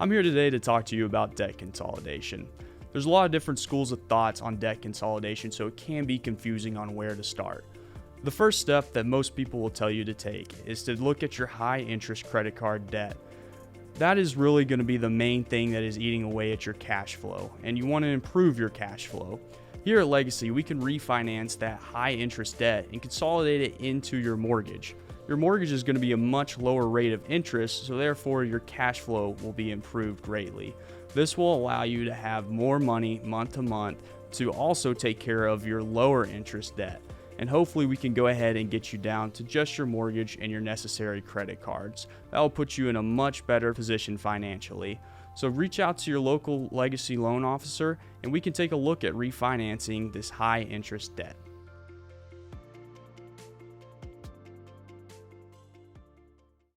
I'm here today to talk to you about debt consolidation. There's a lot of different schools of thoughts on debt consolidation, so it can be confusing on where to start. The first step that most people will tell you to take is to look at your high interest credit card debt. That is really going to be the main thing that is eating away at your cash flow, and you want to improve your cash flow. Here at Legacy, we can refinance that high interest debt and consolidate it into your mortgage. Your mortgage is going to be a much lower rate of interest, so therefore your cash flow will be improved greatly. This will allow you to have more money month to month to also take care of your lower interest debt. And hopefully we can go ahead and get you down to just your mortgage and your necessary credit cards. That will put you in a much better position financially. So reach out to your local Legacy loan officer and we can take a look at refinancing this high interest debt.